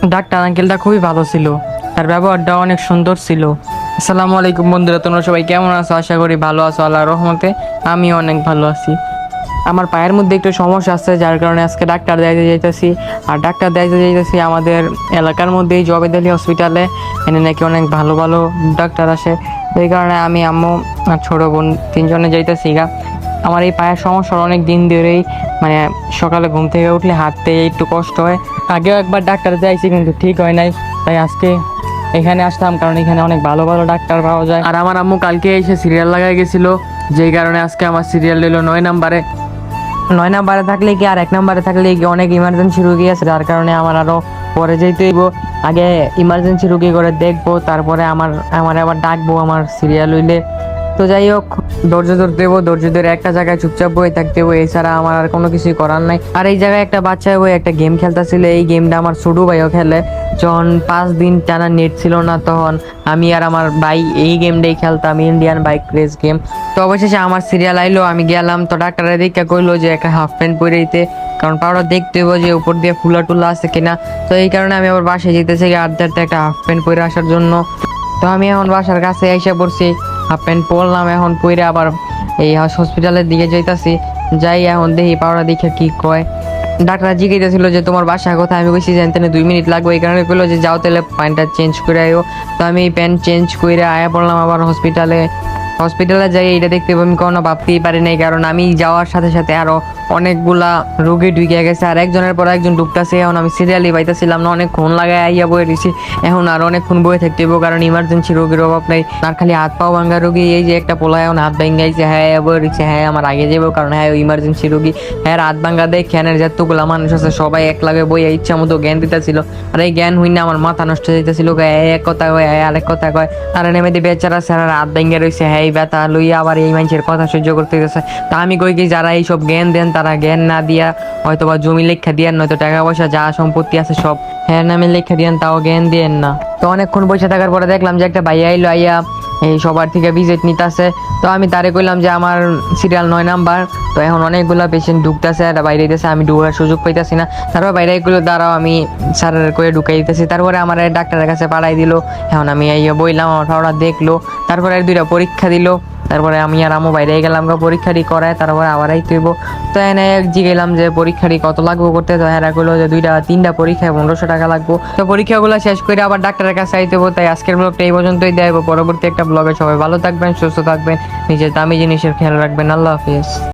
Doctor আঙ্কেলটা খুবই ভালো ছিল, তার ব্যবহারটা অনেক সুন্দর ছিল। আসসালামু আলাইকুম বন্ধুরা, তোমরা সবাই কেমন আছো? আশা করি ভালো আছো আল্লাহর রহমতে। আমি অনেক ভালো আছি। আমার পায়ের মধ্যে একটু সমস্যা আছে, যার কারণে আজকে ডাক্তার দেখাতে যাইতেছি। আর ডাক্তার দেখাতে যাইতেছি আমাদের এলাকার মধ্যেই জবেদ আলী হসপিটালে। এখানে নাকি অনেক ভালো ভালো ডাক্তার আসে। এই কারণে আমি, আম্মু আর ছোটো বোন তিনজনে যাইতেছি গা। আমার এই পায়ের সমস্যা অনেক দিন ধরেই, মানে সকালে ঘুম থেকে উঠলে হাঁটতে একটু কষ্ট হয়। আগেও একবার ডাক্তার যাইছি কিন্তু ঠিক হয় নাই, তাই আজকে এখানে আসলাম, কারণ এখানে অনেক ভালো ভালো ডাক্তার পাওয়া যায়। আর আমার আম্মু কালকে এসে সিরিয়াল লাগাই গেছিল, যেই কারণে আজকে আমার সিরিয়াল দিল 9 নাম্বারে। 9 নাম্বারে থাকলে কি আর 1 নাম্বারে থাকলে কি অনেক ইমার্জেন্সি রুগী আছে, যার কারণে আমার আরও পরে যেতে হইব। আগে ইমার্জেন্সি রুগী করে দেখবো, তারপরে আমার আবার ডাকবো আমার সিরিয়াল হইলে। তো যাই হোক, ধৈর্য ধরতে হইব, ধৈর্য ধরে একটা জায়গায় চুপচাপ বয়ে থাকতে হইব, এছাড়া আমার আর কোনো কিছুই করার নাই। আর এই জায়গায় একটা বাচ্চা বই একটা গেম খেলতেছিল, এই গেমটা আমার ছোট ভাইও খেলে। যখন 5 দিন টানা নেট ছিল না, তখন আমি আর আমার ভাই এই গেমটাই খেলতাম, ইন্ডিয়ান বাইক রেস গেম। তো অবশেষে আমার সিরিয়াল আইলো, আমি গেলাম। তো ডাক্তারের দিকে কইলো যে একটা হাফ প্যান্ট পরে দিতে, কারণ পাউডার দেখতে হইব যে উপর দিয়ে ফুলা টুলা আছে কিনা। তো এই কারণে আমি আবার বাসায় যেতেছি আর্ধেকটা একটা হাফ প্যান্ট পরে আসার জন্য। তো আমি এখন বাসার কাছে এসে পড়ছি, হাফ প্যান্ট পরলাম, এখন পরে আবার এই হসপিটালের দিকে যাইতাছি। যাই এখন দেখি পাউডার দেখে কি কয়। ডাক্তার জিজ্ঞাসা যে তোমার বাসা কোথায়? আমি কইছি জানতে 2 মিনিট লাগবে, এই কারণে কইলো যে যাও তাহলে প্যান্টটা চেঞ্জ করে আয়ো। তো আমি প্যান্ট চেঞ্জ করে আয়া পড়লাম আবার হসপিটালে যাই। এটা দেখতে আমি কোনো ভাবতেই পারি নাই, কারণ আমি যাওয়ার সাথে সাথে আরো অনেকগুলা রোগী ঢুকে গেছে, আর একজনের পর একজন ঢুকতেছে। এখন আমি সিরিয়ালই পাইতেছিলাম না, অনেকক্ষণ লাগায় আইয়া বয়ে দিছি। এখন আর অনেকক্ষণ বয়ে থাকতে হইব, কারণ ইমার্জেন্সি রোগীর অভাব নাই। আর খালি হাত পাও ভাঙ্গা রোগী, এই যে একটা পোলা এখন হাত ভাঙ্গাইছে, হ্যাঁ বয়ে দিচ্ছে, হ্যাঁ আমার আগে যাবো, কারণ হ্যাঁ ইমার্জেন্সি রোগী। হ্যাঁ হাত ভাঙ্গা দেয় খ্যানের যতগুলা মানুষ আছে সবাই এক লাগে বইয়া ইচ্ছা মতো জ্ঞান দিতেছিল। আর এই জ্ঞান হইনা আমার মাথা নষ্ট হয়ে যাইতেছিল, এক কথা কয় আরেক কথা কয়। আর নেমে দিয়ে বেচারা স্যার হাত ভাঙ্গা রয়েছে, হ্যাঁ এই ব্যথা লইয়া আবার এই মানুষের কথা সহ্য করতে গেছে। তা আমি কই কি, যারা এইসব জ্ঞান দেন তারা জ্ঞান না দিয়া হয়তো বা জমি লেখা দিয়েন, নয়তো টাকা পয়সা যা সম্পত্তি আছে সব হ্যাঁ নামে লেখা দিয়েন, তাও জ্ঞান দিয়েন না। তো অনেকক্ষণ বসে থাকার পরে দেখলাম যে একটা ভাইয়া আইলো, আইয়া এই সবার থেকে ভিজিট নিতেছে। তো আমি তারে কইলাম যে আমার সিরিয়াল 9 নাম্বার। তো এখন অনেকগুলো পেশেন্ট ঢুকতেছে আর বাইরে দিতেছে, আমি ঢুকার সুযোগ পাইতেছি না। তারপর বাইরে এগুলো দাঁড়াও, আমি স্যারের করে ঢুকাই দিতেছি। তারপরে আমার ডাক্তারের কাছে পাঠাই দিল। এখন আমি এই বইলাম, আমার পাওয়া দেখলো, তারপরে 2টা পরীক্ষা দিল। তারপরে আমি আর আম্মু বাইরে গেলাম পরীক্ষাটি করায়, তারপরে আবার আইতে হইব। তো এনে জিগেলাম যে পরীক্ষাটি কত লাগবো করতে। তো এরা কইলো যে 2-3টা পরীক্ষায় 1500 টাকা লাগবো। তো পরীক্ষাগুলো শেষ করে আবার ডাক্তারের কাছে আইতে হইব। তাই আজকের ব্লগটা এই পর্যন্তই দেব। পরবর্তী একটা ব্লগে সবাই ভালো থাকবেন, সুস্থ থাকবেন, নিজের দামি জিনিসের খেয়াল রাখবেন। আল্লাহ হাফিজ।